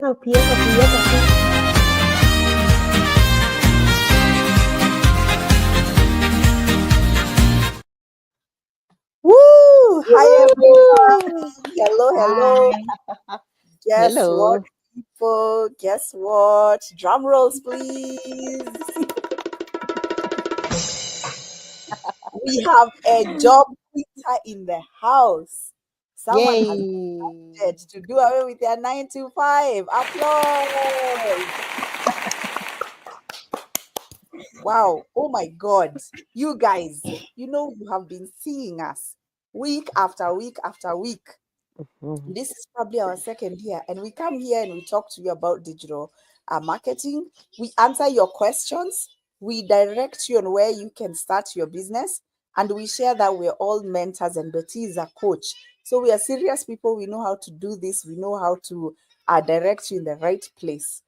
Copy, copy, copy. Woo! Hi Woo! everyone. Hello, hello. Hi. Guess what, Hello. people? Guess what? Drum rolls, please. We have a job quitter in the house. Someone has Yay. decided to do away with their 9 to 5. Applause. Wow. Oh my God. You guys, you have been seeing us week after week after week. Mhm. This is probably our second year, and we come here and we talk to you about digital marketing. We answer your questions, we direct you on where you can start your business, and we share that we're all mentors, and Betty is a coach. So we are serious people. We know how to do this, we know how to direct you in the right place.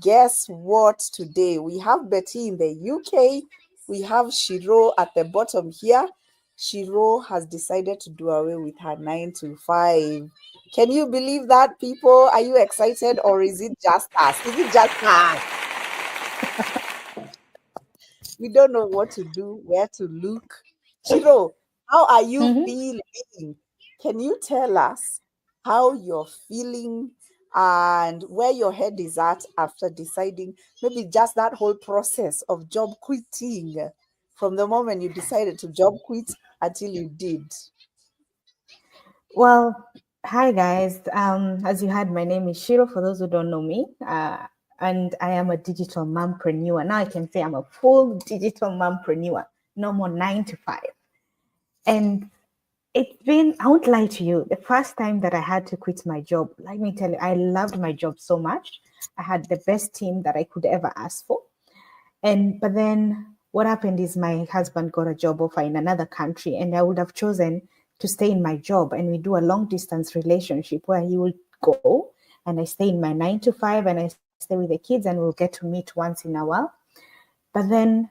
Guess what? Today we have Betty in the UK, we have Shiro at the bottom here. Shiro has decided to do away with her 9 to 5. Can you believe that, people? Are you excited, or is it just us? Is it just us? We don't know what to do, where to look. Chiro, how are you Mhm. feeling? Can you tell us how you're feeling and where your head is at after deciding, maybe just that whole process of job quitting, from the moment you decided to job quit until you did? Well, hi guys. As you heard, my name is Shiro. For those who don't know me, and I am a digital mompreneur. Now I can say I'm a full digital mompreneur. No more 9 to 5. And it's been, I won't lie to you, the first time that I had to quit my job, let me tell you, I loved my job so much. I had the best team that I could ever ask for. But then what happened is my husband got a job offer in another country, and I would have chosen to stay in my job, and we do a long distance relationship where he will go and I stay in my 9 to 5 and I stay with the kids and we'll get to meet once in a while. But then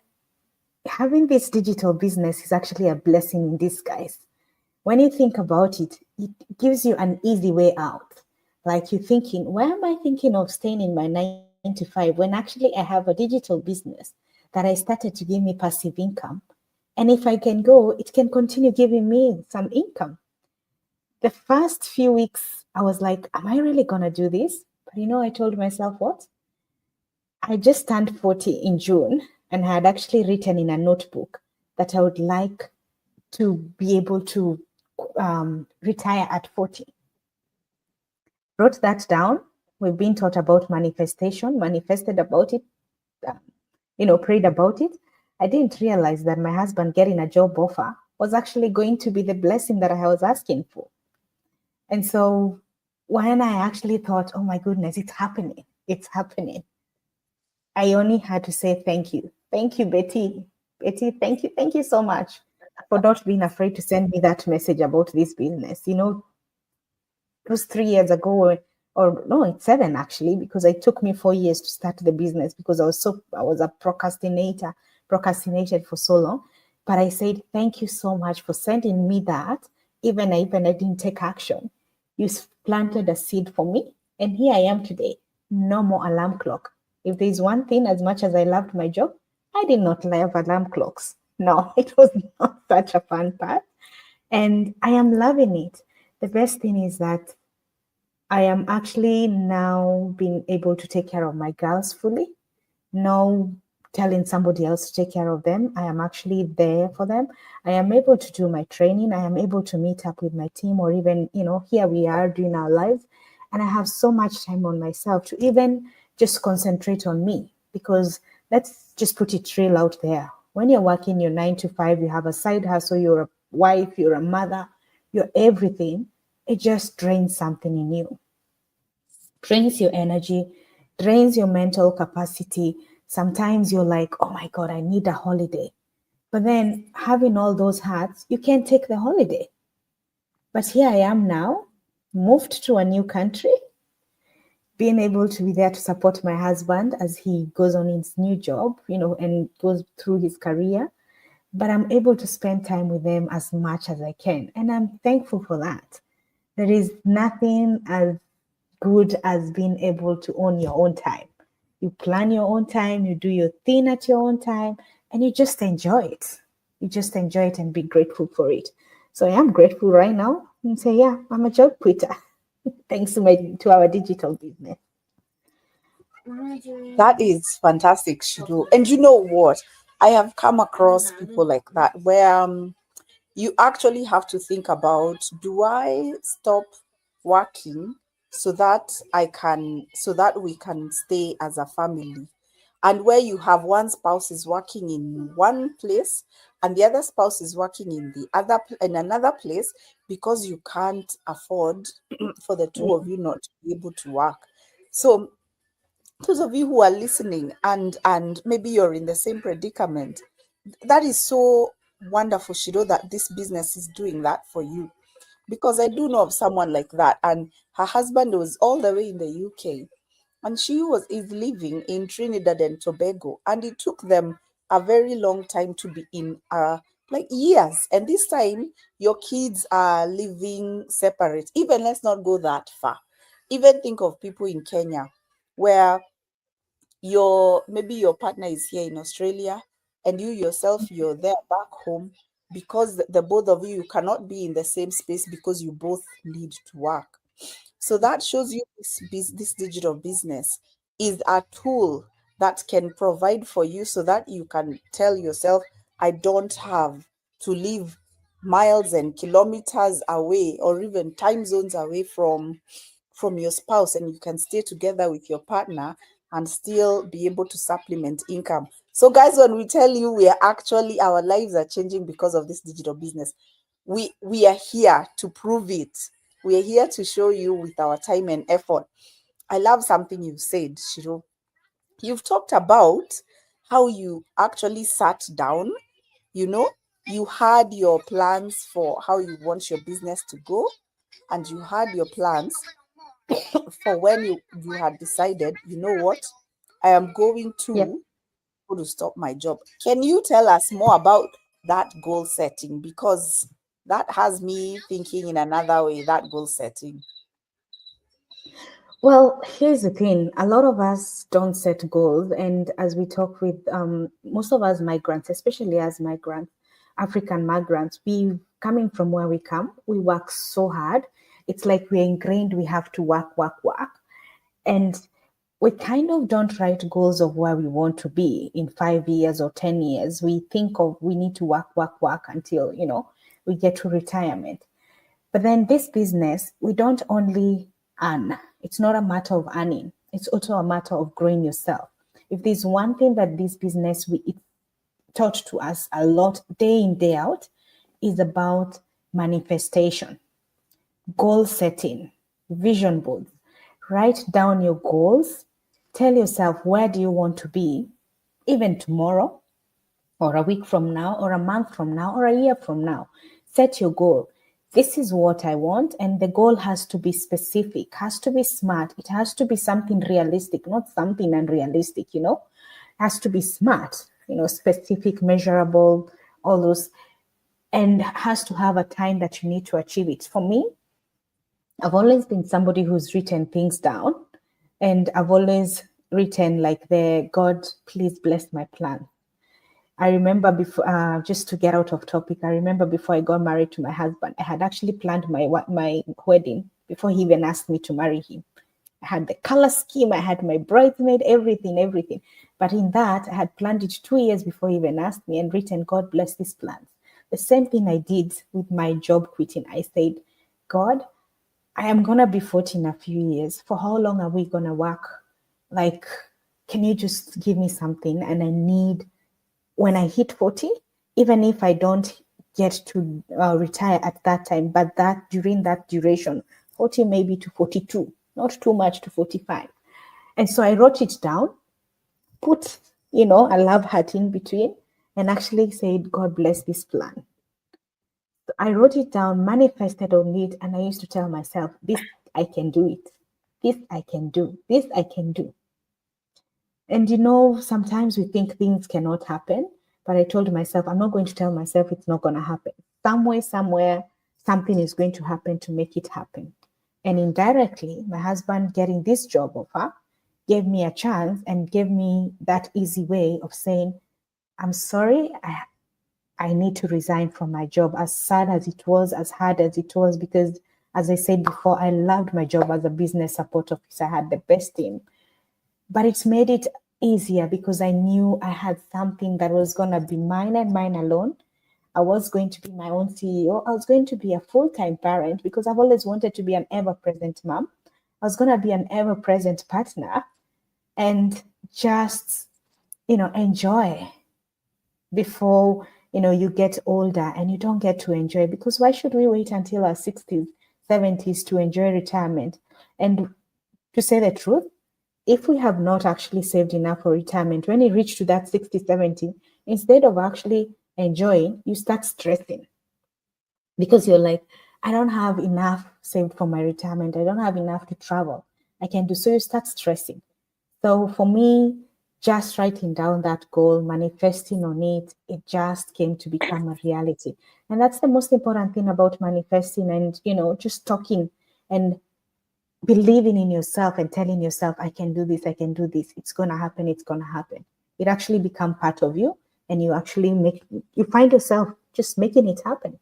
having this digital business is actually a blessing in disguise. When you think about it, it gives you an easy way out. Like you're thinking, why am I thinking of staying in my 9 to 5 when actually I have a digital business that I started to give me passive income? And if I can go, it can continue giving me some income. The first few weeks, I was like, am I really going to do this? But I told myself, what? I just turned 40 in June and had actually written in a notebook that I would like to be able to retire at 40. Wrote that down. We've been taught about manifestation, manifested about it, uh, prayed about it. I didn't realize that my husband getting a job offer was actually going to be the blessing that I was asking for. And so when I actually thought, oh my goodness, it's happening, I only had to say thank you. Thank you, Betty. Betty, thank you so much for not being afraid to send me that message about this business. It was 3 years ago, or no, it's seven actually, because it took me 4 years to start the business because I was a procrastinated for so long. But I said, thank you so much for sending me that. Even I didn't take action. You planted a seed for me, and here I am today. No more alarm clock. If there's one thing, as much as I loved my job, I did not love alarm clocks. No, it was not such a fun part. And I am loving it. The best thing is that I am actually now being able to take care of my girls fully. No telling somebody else to take care of them. I am actually there for them. I am able to do my training. I am able to meet up with my team, or even, here we are doing our lives. And I have so much time on myself to even just concentrate on me. Because let's just put it real out there. When you're working your 9 to 5, you have a side hustle, you're a wife, you're a mother, you're everything. It just drains something in you, drains your energy, drains your mental capacity. Sometimes you're like, oh my God, I need a holiday. But then having all those hats, you can't take the holiday. But here I am now, moved to a new country, being able to be there to support my husband as he goes on his new job, and goes through his career. But I'm able to spend time with them as much as I can. And I'm thankful for that. There is nothing as good as being able to own your own time. You plan your own time, you do your thing at your own time, and you just enjoy it. You just enjoy it and be grateful for it. So I am grateful right now and say, yeah, I'm a job quitter. Thanks to our digital business. That is fantastic, Shiru. And you know what? I have come across people like that where you actually have to think about, do I stop working so that so that we can stay as a family? And where you have one spouse is working in one place and the other spouse is working in in another place, because you can't afford for the two of you not to be able to work. So those of you who are listening, and maybe you're in the same predicament, that is so wonderful, Shido, that this business is doing that for you. Because I do know of someone like that, and her husband was all the way in the UK, and she is living in Trinidad and Tobago, and it took them a very long time to be in, like years. And this time, your kids are living separate. Even let's not go that far. Even think of people in Kenya, where maybe your partner is here in Australia and you yourself you're there back home, because the both of you cannot be in the same space because you both need to work. So that shows you this digital business is a tool that can provide for you, so that you can tell yourself, I don't have to live miles and kilometers away or even time zones away from your spouse, and you can stay together with your partner and still be able to supplement income. So guys, when we tell you we are actually, our lives are changing because of this digital business, we are here to prove it. We are here to show you with our time and effort. I love something you said, Shiro. You've talked about how you actually sat down, you know, you had your plans for how you want your business to go, and you had your plans for when you had decided, you know what, I am going Yep. to go to stop my job. Can you tell us more about that goal setting? Because that has me thinking in another way, that goal setting. Well, here's the thing. A lot of us don't set goals. And as we talk with most of us migrants, especially as migrants, African migrants, we coming from where we come, we work so hard. It's like we're ingrained, we have to work, work, work. And we kind of don't write goals of where we want to be in 5 years or 10 years. We think of we need to work, work, work until, we get to retirement. But then this business, we don't only earn. It's not a matter of earning. It's also a matter of growing yourself. If there's one thing that this business it taught to us a lot day in, day out, is about manifestation, goal setting, vision boards. Write down your goals. Tell yourself, where do you want to be, even tomorrow, or a week from now, or a month from now, or a year from now. Set your goal. This is what I want, and the goal has to be specific, has to be smart. It has to be something realistic, not something unrealistic, It has to be smart, specific, measurable, all those, and has to have a time that you need to achieve it. For me, I've always been somebody who's written things down, and I've always written like the God, please bless my plan. I remember before, just to get out of topic, I remember before I got married to my husband, I had actually planned my wedding before he even asked me to marry him. I had the color scheme, I had my bridesmaid, everything, everything. But in that, I had planned it 2 years before he even asked me and written, God bless these plans. The same thing I did with my job quitting. I said, God, I am gonna be 40 in a few years. For how long are we gonna work? Like, can you just give me something? And I need, when I hit 40, even if I don't get to retire at that time, but that during that duration, 40 maybe to 42, not too much to 45. And so I wrote it down, put, a love heart in between, and actually said, God bless this plan. So I wrote it down, manifested on it, and I used to tell myself, this, I can do it. This I can do. This I can do. And sometimes we think things cannot happen, but I told myself, I'm not going to tell myself it's not going to happen. Somewhere, something is going to happen to make it happen. And indirectly, my husband getting this job offer gave me a chance and gave me that easy way of saying, I'm sorry, I need to resign from my job, as sad as it was, as hard as it was, because as I said before, I loved my job as a business support officer. I had the best team, but it's made it easier because I knew I had something that was going to be mine and mine alone. I was going to be my own CEO. I was going to be a full time parent because I've always wanted to be an ever present mom. I was going to be an ever present partner and just, enjoy before, you get older and you don't get to enjoy. Because why should we wait until our 60s, 70s to enjoy retirement? And to say the truth, if we have not actually saved enough for retirement, when you reach to that 60, 70, instead of actually enjoying, you start stressing because you're like, I don't have enough saved for my retirement. I don't have enough to travel. I can do so. You start stressing. So for me, just writing down that goal, manifesting on it, it just came to become a reality. And that's the most important thing about manifesting and, just talking and believing in yourself and telling yourself, I can do this, I can do this. It's going to happen. It's going to happen. It actually become part of you and you find yourself just making it happen.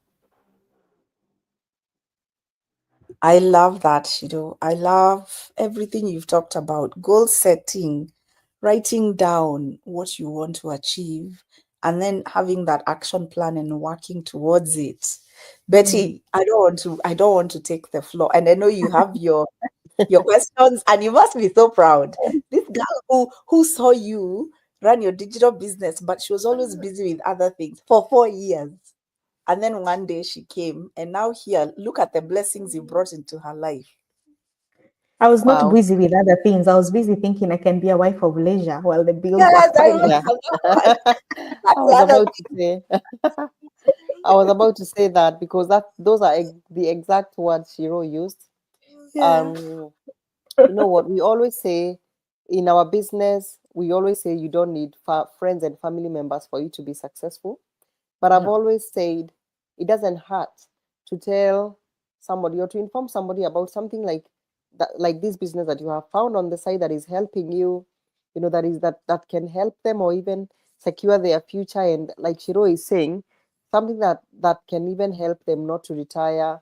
I love that, Shido. I love everything you've talked about. Goal setting, writing down what you want to achieve, and then having that action plan and working towards it. Mm. Betty, I don't want to take the floor. And I know you have your questions, and you must be so proud. This girl who saw you run your digital business, but she was always busy with other things for 4 years. And then one day she came, and now here, look at the blessings you brought into her life. I was not Wow. busy with other things. I was busy thinking I can be a wife of leisure while the bills were Yes, I piling. Yeah. love I that. That's the was other about to say, I was about to say that because those are the exact words Shiro used. thing. Yeah. Um, you know what? We always say in our business, we always say you don't need friends and family members for you to be successful. But I've No. always said it doesn't hurt to tell somebody or to inform somebody about something like that, like this business that you have found on the side that is helping you, that can help them or even secure their future. And like Shiro is saying, something that can even help them not to retire,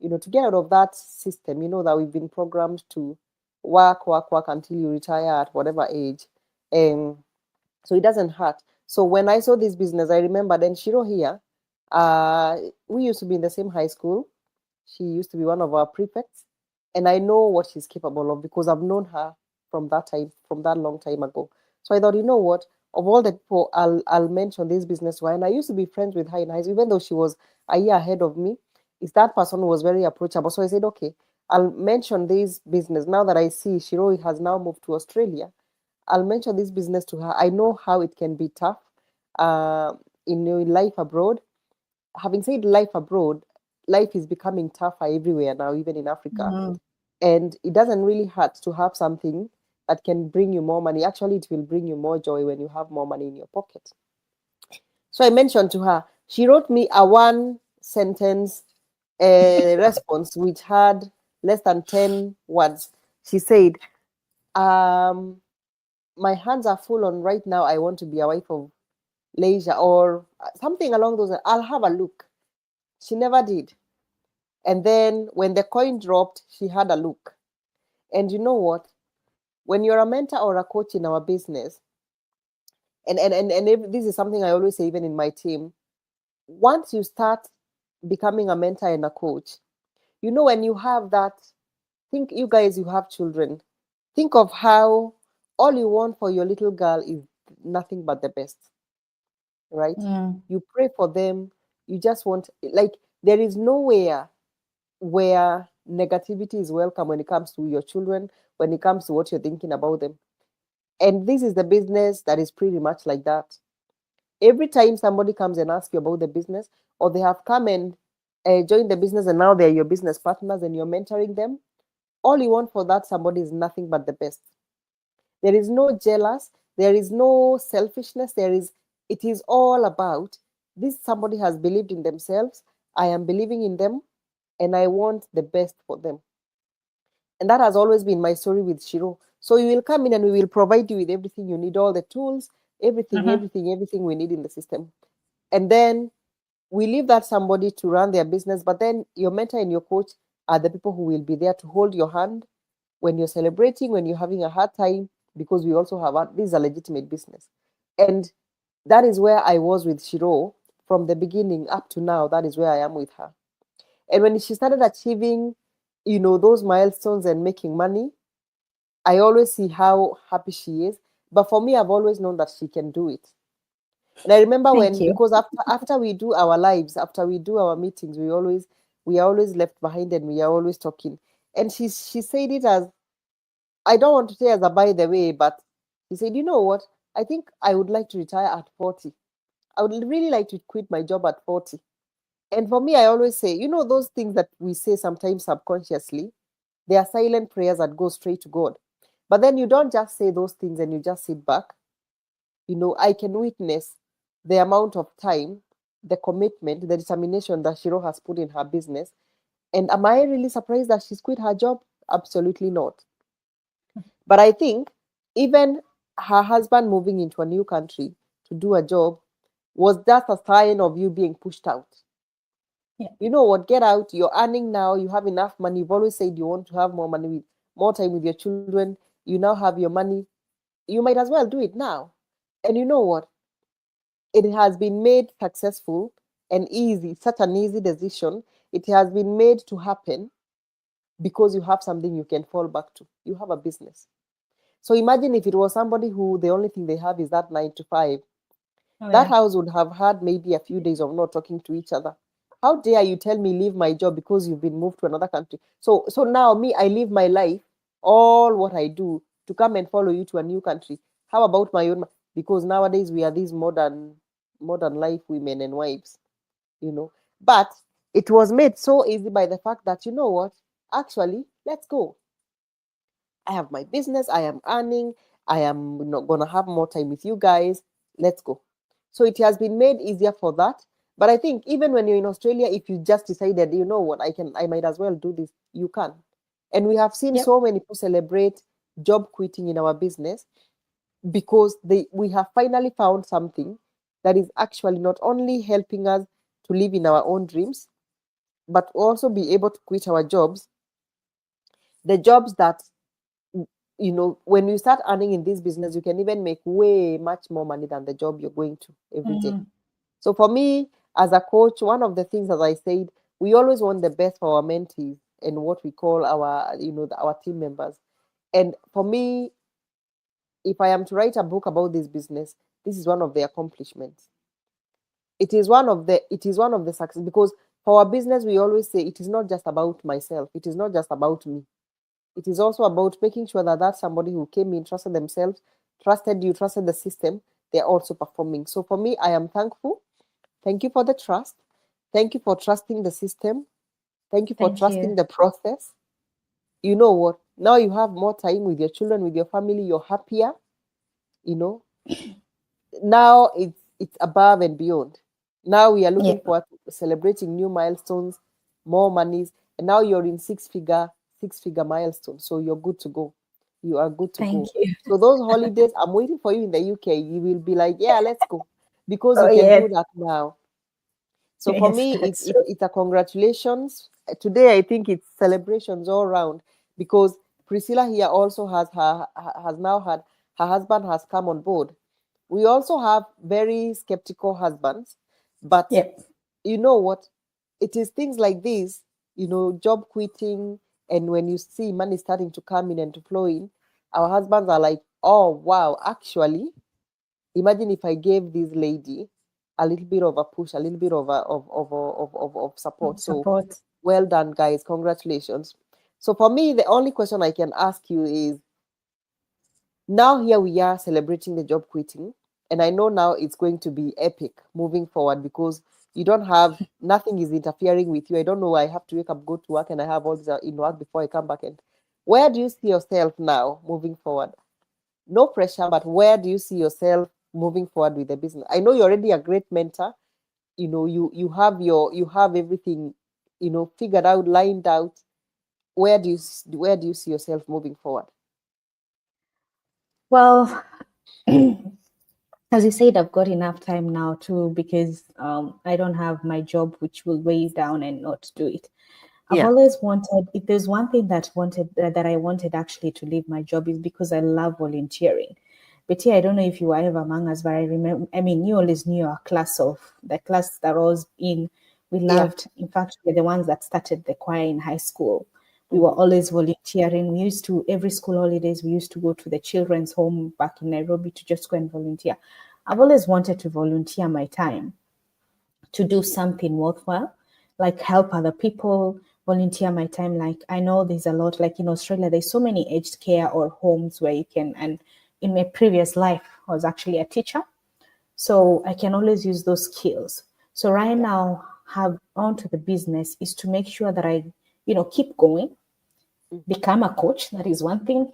to get out of that system, that we've been programmed to work, work, work until you retire at whatever age. And so it doesn't hurt. So when I saw this business, I remember then Shiro here, uh, we used to be in the same high school. She used to be one of our prefects, and I know what she's capable of because I've known her from that long time ago. So I thought, you know what? Of all the people I'll mention this business to her, and I used to be friends with her in high school, even though she was a year ahead of me. Is that person who was very approachable. So I said, okay, I'll mention this business now that I see Shiro has now moved to Australia. I'll mention this business to her. I know how it can be tough uh, in your life abroad. Having said life abroad, life is becoming tougher everywhere now, even in Africa. Mm. And it doesn't really hurt to have something that can bring you more money. Actually, it will bring you more joy when you have more money in your pocket. So I mentioned to her, she wrote me a one sentence response which had less than 10 words. She said, um, my hands are full on right now. I want to be a wife of leisure or something along those lines. I'll have a look. She never did. And then when the coin dropped, she had a look. And you know what? When you're a mentor or a coach in our business, and if, this is something I always say, even in my team, once you start becoming a mentor and a coach, when you have that, think you guys, you have children, think of how all you want for your little girl is nothing but the best, right? Mm. You pray for them. You just want, like, there is nowhere where negativity is welcome when it comes to your children, when it comes to what you're thinking about them. And this is the business that is pretty much like that. Every time somebody comes and asks you about the business, or they have come and joined the business and now they're your business partners and you're mentoring them, all you want for that somebody is nothing but the best. There is no jealous, there is no selfishness, it is all about this somebody has believed in themselves, I am believing in them, and I want the best for them. And that has always been my story with Shiro. So you will come in and we will provide you with everything you need, all the tools, everything, Mm-hmm. everything, everything we need in the system. And then we leave that somebody to run their business, but then your mentor and your coach are the people who will be there to hold your hand when you're celebrating, when you're having a hard time, because we also have this is a legitimate business. And that is where I was with Shiro from the beginning up to now. That is where I am with her. And when she started achieving, those milestones and making money, I always see how happy she is. But for me, I've always known that she can do it. And I remember Thank when, you. because after we do our lives, after we do our meetings, we are always left behind and we are always talking. And she said it as, I don't want to say as a by the way, but she said, you know what? I think I would like to retire at 40. I would really like to quit my job at 40. And for me, I always say, those things that we say sometimes subconsciously, they are silent prayers that go straight to God. But then you don't just say those things and you just sit back. I can witness the amount of time, the commitment, the determination that Shiro has put in her business. And am I really surprised that she's quit her job? Absolutely not. But I think even her husband moving into a new country to do a job was just a sign of you being pushed out. Yeah. You know what? Get out. You're earning now. You have enough money. You've always said you want to have more money, with more time with your children. You now have your money. You might as well do it now. And you know what? It has been made successful and easy, such an easy decision. It has been made to happen because you have something you can fall back to. You have a business. So imagine if it was somebody who the only thing they have is that 9 to 5. Oh That yeah. house would have had maybe a few days of not talking to each other. How dare you tell me leave my job because you've been moved to another country? So now me, I live my life, all what I do to come and follow you to a new country. How about my own? Because nowadays we are these modern life women and wives, you know. But it was made so easy by the fact that, you know what? Actually, let's go. I have my business, I am earning, I am not gonna have more time with you guys. Let's go. So it has been made easier for that. But I think even when you're in Australia, if you just decided, you know what, I might as well do this, you can. And we have seen Yep. so many people celebrate job quitting in our business because we have finally found something that is actually not only helping us to live in our own dreams, but also be able to quit our jobs, the jobs that when you start earning in this business, you can even make way much more money than the job you're going to every day. Mm, So for me, as a coach, one of the things, as I said, we always want the best for our mentees and what we call our team members. And for me, if I am to write a book about this business, this is one of the accomplishments. It is one of the success, because for our business, we always say it is not just about myself. It is not just about me. It is also about making sure that that's somebody who came in, trusted themselves, trusted you, trusted the system. They're also performing. So for me, I am thankful. Thank you for the trust. Thank you for trusting the system. Thank you for thank you. trusting the process. You know what? Now you have more time with your children, with your family. You're happier. You know. Now it's above and beyond. Now we are Yeah. looking forward to celebrating new milestones, more monies, and now you're in six figure milestone. So you're good to go. You are good to Thank go. you. So those holidays, I'm waiting for you in the UK. You will be like, yeah, let's go, because Oh you can do yes. that now. So for Yes, me, that's true. it's a congratulations. Today, I think it's celebrations all round, because Priscilla here also has now had her husband has come on board. We also have very skeptical husbands, but Yep. you know what? It is things like this, job quitting, and when you see money starting to come in and to flow in, our husbands are like, oh wow, actually, imagine if I gave this lady a little bit of a push, a little bit of support. So Support. well done, guys. Congratulations. So for me, the only question I can ask you is, now here we are celebrating the job quitting, and I know now it's going to be epic moving forward, because you don't have nothing is interfering with you. I don't know, I have to wake up, go to work, and I have all this in work before I come back. And where do you see yourself now moving forward? No pressure, but where do you see yourself moving forward with the business? I know you're already a great mentor. You have everything, figured out, lined out. where do you see yourself moving forward? Well, as you said, I've got enough time now too because I don't have my job, which will weigh down and not do it. I've Yeah. always wanted. If there's one thing that I wanted actually to leave my job is because I love volunteering. Betty, I don't know if you were ever among us, but I remember. I mean, you always knew our class of the class that I was in. We Yeah. loved. In fact, we're the ones that started the choir in high school. We were Mm-hmm. always volunteering. We used to every school holidays. We used to go to the children's home back in Nairobi to just go and volunteer. I've always wanted to volunteer my time to do something worthwhile, like help other people, volunteer my time. Like I know there's a lot, like in Australia, there's so many aged care or homes where you can, and in my previous life, I was actually a teacher. So I can always use those skills. So right Yeah. now, have onto the business is to make sure that I, keep going, Mm-hmm. become a coach. That is one thing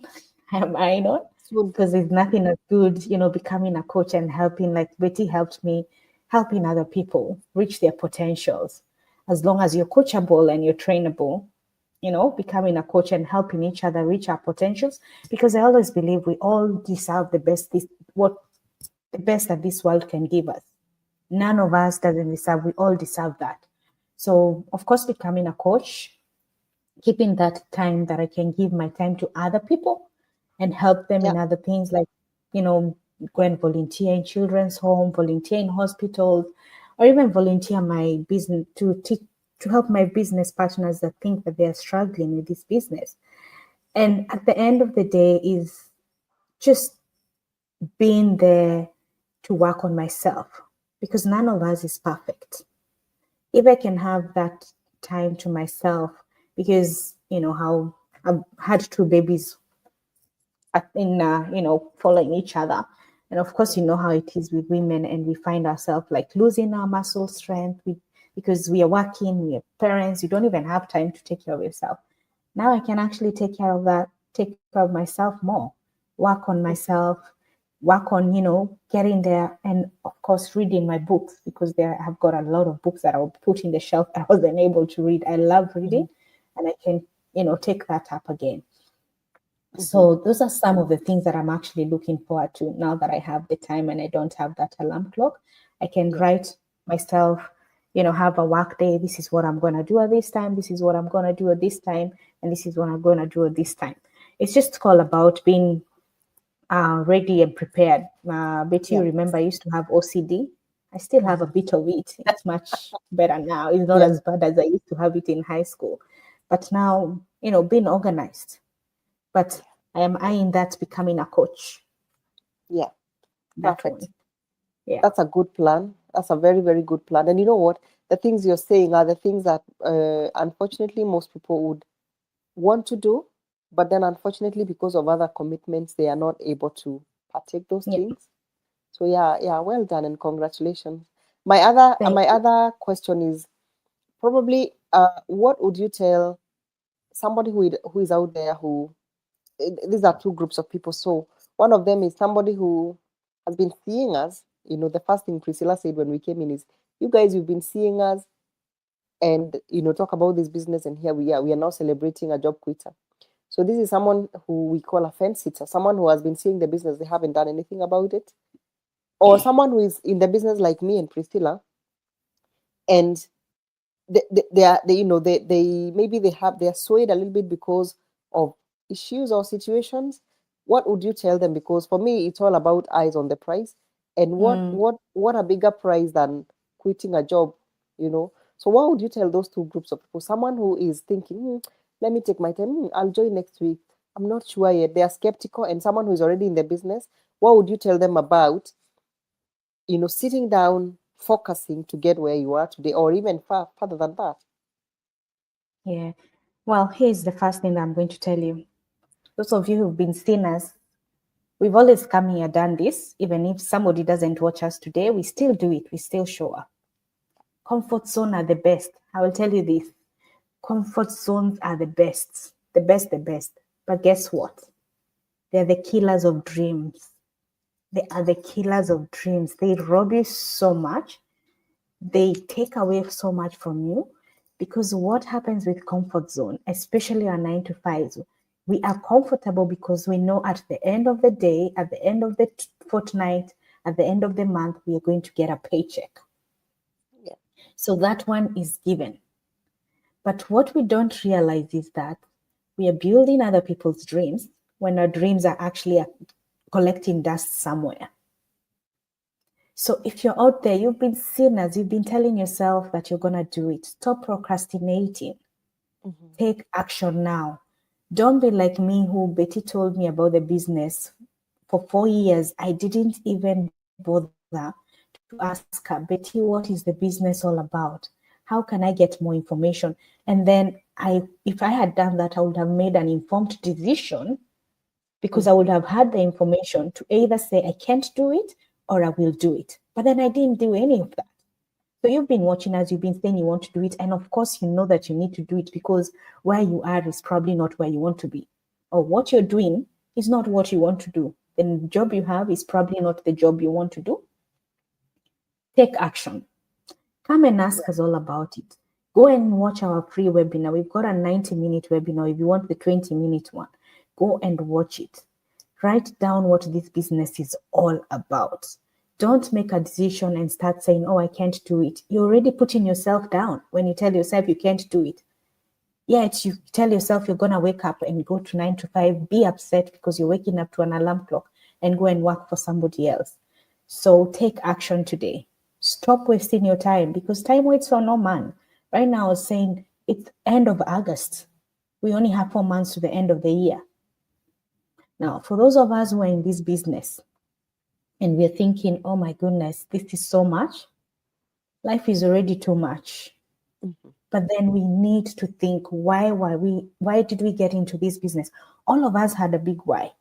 I'm eyeing on Soon. because there's nothing as good, becoming a coach and helping, like Betty helped me, helping other people reach their potentials. As long as you're coachable and you're trainable, becoming a coach and helping each other reach our potentials. Because I always believe we all deserve the best, what the best that this world can give us. None of us doesn't deserve, we all deserve that. So, of course, becoming a coach, keeping that time that I can give my time to other people and help them Yeah. in other things like, you know, go and volunteer in children's home, volunteer in hospitals, or even volunteer my business to help my business partners that think that they are struggling with this business. And at the end of the day is just being there to work on myself because none of us is perfect. If I can have that time to myself, because how I've had two babies in following each other, and of course how it is with women, and we find ourselves like losing our muscle strength because we are working, we are parents, you don't even have time to take care of yourself. Now I can actually take care of myself more, work on myself, work on getting there, and of course reading my books because there I've got a lot of books that I'll put in the shelf I wasn't able to read. I love Mm-hmm. reading, and I can take that up again. Mm-hmm. So those are some of the things that I'm actually looking forward to now that I have the time and I don't have that alarm clock. I can Yeah. write myself, have a work day. This is what I'm going to do at this time. This is what I'm going to do at this time. And this is what I'm going to do at this time. It's just all about being ready and prepared. Betty, you Yeah. remember I used to have OCD. I still have a bit of it. It's much better now. It's not Yeah. as bad as I used to have it in high school. But now, being organized, but I am eyeing that becoming a coach. Yeah. That Perfect. one. Yeah. That's a good plan. That's a very, very good plan. And you know what? The things you're saying are the things that, unfortunately, most people would want to do, but then unfortunately, because of other commitments, they are not able to partake those Yeah. things. So yeah, yeah, well done and congratulations. My other question is probably, what would you tell somebody who is out there who, these are two groups of people. So one of them is somebody who has been seeing us. The first thing Priscilla said when we came in is, "You guys, you've been seeing us, and talk about this business, and here we are. We are now celebrating a job quitter." So this is someone who we call a fence sitter, someone who has been seeing the business, they haven't done anything about it, or someone who is in the business like me and Priscilla, and they are they maybe they are swayed a little bit because of issues or situations. What would you tell them? Because for me, it's all about eyes on the prize, and Mm, what a bigger prize than quitting a job. So what would you tell those two groups of people? Someone who is thinking, let me take my time, I'll join next week, I'm not sure yet, they are skeptical, and someone who is already in the business, what would you tell them about sitting down, focusing to get where you are today, or even further than that? yeah. Well, here's the first thing that I'm going to tell you. Those of you who've been seeing us, we've always come here, done this. Even if somebody doesn't watch us today, we still do it. We still show up. Comfort zone are the best. I will tell you this. Comfort zones are the best. The best, the best. But guess what? They're the killers of dreams. They are the killers of dreams. They rob you so much. They take away so much from you Because what happens with comfort zone, especially our 9 to 5s, we are comfortable because we know at the end of the day, at the end of the fortnight, at the end of the month, we are going to get a paycheck. Yeah. So that one is given. But what we don't realize is that we are building other people's dreams when our dreams are actually collecting dust somewhere. So if you're out there, you've been sinners, you've been telling yourself that you're going to do it. Stop procrastinating. Mm-hmm. Take action now. Don't be like me, who Betty told me about the business. For 4 years, I didn't even bother to ask her, Betty, what is the business all about? How can I get more information? And then if I had done that, I would have made an informed decision because I would Mm-hmm. have had the information to either say I can't do it or I will do it. But then I didn't do any of that. So you've been watching as you've been saying you want to do it. And of course, you know that you need to do it because where you are is probably not where you want to be. Or what you're doing is not what you want to do. The job you have is probably not the job you want to do. Take action. Come and Yeah. ask us all about it. Go and watch our free webinar. We've got a 90-minute webinar. If you want the 20-minute one, go and watch it. Write down what this business is all about. Don't make a decision and start saying, oh, I can't do it. You're already putting yourself down when you tell yourself you can't do it. Yet you tell yourself you're going to wake up and go to 9 to 5, be upset because you're waking up to an alarm clock and go and work for somebody else. So take action today. Stop wasting your time because time waits for no man. Right now, I was saying it's end of August. We only have 4 months to the end of the year. Now, for those of us who are in this business and we're thinking, oh my goodness, this is so much, life is already too much. Mm-hmm. But then we need to think, why did we get into this business? All of us had a big why.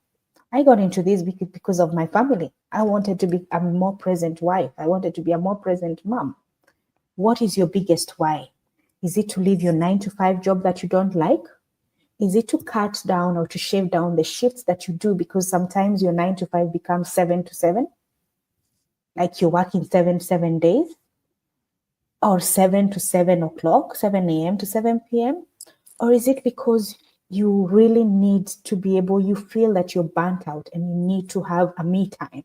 I got into this because of my family. I wanted to be a more present wife. I wanted to be a more present mom. What is your biggest why? Is it to leave your 9 to 5 job that you don't like? Is it to cut down or to shave down the shifts that you do because sometimes your 9 to 5 becomes 7 to 7, like you're working 7 days, or 7 to 7 o'clock, 7 a.m. to 7 p.m.? Or is it because you really need to be able, you feel that you're burnt out and you need to have a me time?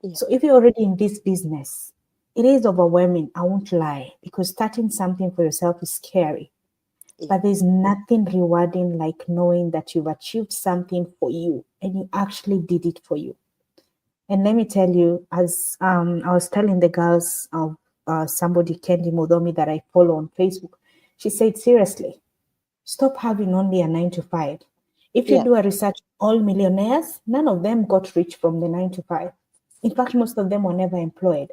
Yeah. So if you're already in this business, it is overwhelming, I won't lie, because starting something for yourself is scary. Yeah. But there's nothing rewarding like knowing that you've achieved something for you and you actually did it for you. And let me tell you, as I was telling the girls of somebody, Kendi Mudomi, that I follow on Facebook, she said, seriously, stop having only a 9 to 5. If you Yeah. do a research, all millionaires, none of them got rich from the 9 to 5. In fact, most of them were never employed.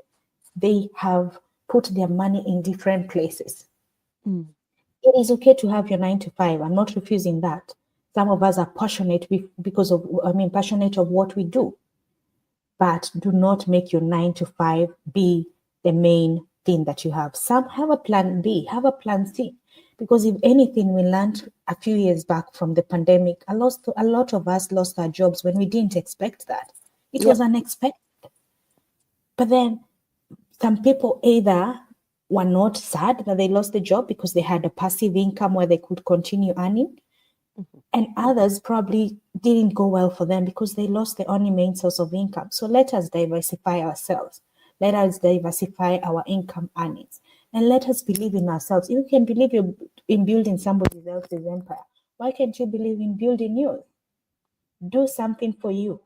They have put their money in different places. Mm. It is okay to have your 9 to 5. I'm not refusing that. Some of us are passionate because of, passionate of what we do. But do not make your 9 to 5 be the main thing that you have. Some have a plan B, have a plan C. Because if anything, we learned a few years back from the pandemic, a lot of us lost our jobs when we didn't expect that. It was Yep. unexpected. But then some people either were not sad that they lost the job because they had a passive income where they could continue earning, Mm-hmm. and others probably didn't go well for them because they lost the only main source of income. So let us diversify ourselves. Let us diversify our income earnings. And let us believe in ourselves. You can believe in building somebody else's empire. Why can't you believe in building yours? Do something for you.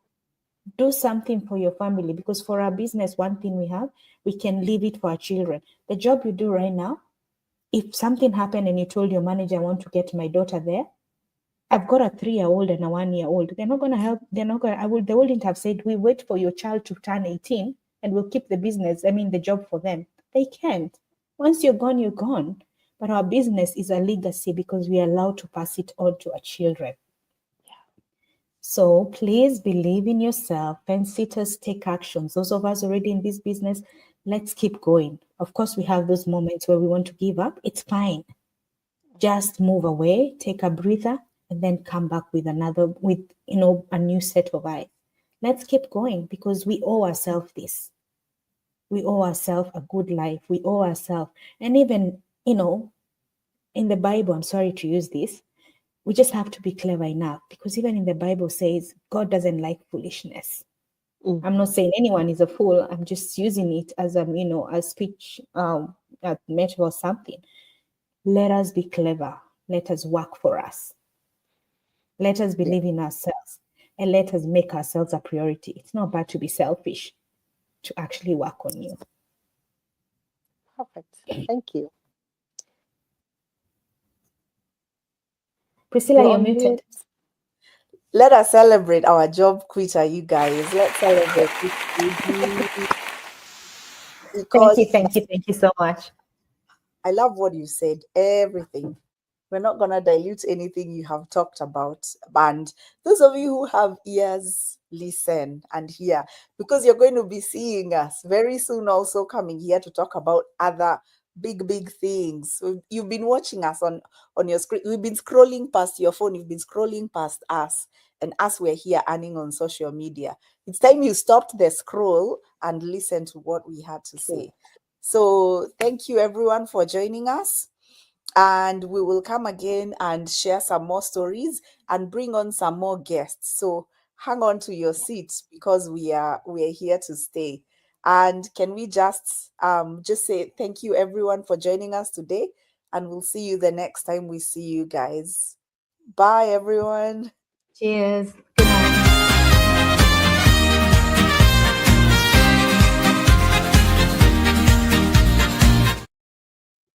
Do something for your family. Because for our business, one thing we have, we can leave it for our children. The job you do right now, if something happened and you told your manager, I want to get my daughter there, I've got a 3-year-old and a 1-year-old. They're not going to help. They're not going to, they wouldn't have said, we wait for your child to turn 18 and we'll keep the job for them. They can't. Once you're gone, you're gone. But our business is a legacy because we are allowed to pass it on to our children. So please believe in yourself. Fence sitters, take actions. Those of us already in this business, let's keep going. Of course, we have those moments where we want to give up. It's fine. Just move away, take a breather, and then come back with a new set of eyes. Let's keep going because we owe ourselves this. We owe ourselves a good life. We owe ourselves, and even, in the Bible, I'm sorry to use this, we just have to be clever enough, because even in the Bible says God doesn't like foolishness. I'm not saying anyone is a fool. I'm just using it as a, a speech, a metaphor or something. Let us be clever. Let us work for us. Let us Yeah, believe in ourselves, and let us make ourselves a priority. It's not bad to be selfish, to actually work on you. perfect. Thank you. Priscilla, You're you're on muted. mute. Let us celebrate our job quitter, you guys. Let's celebrate this baby Thank because you, thank you, thank you so much. I love what you said. Everything. We're not gonna dilute anything you have talked about. And those of you who have ears, listen and hear, because you're going to be seeing us very soon, also coming here to talk about other big things. You've been watching us on your screen. We've been scrolling past your phone. You've been scrolling past us, and us, we're here earning on social media. It's time you stopped the scroll and listen to what we had to True. say. So thank you everyone for joining us. And we will come again and share some more stories and bring on some more guests. So hang on to your seats because we are here to stay. And can we just say thank you everyone for joining us today, and we'll see you the next time we see you guys. Bye everyone. Cheers. Good night.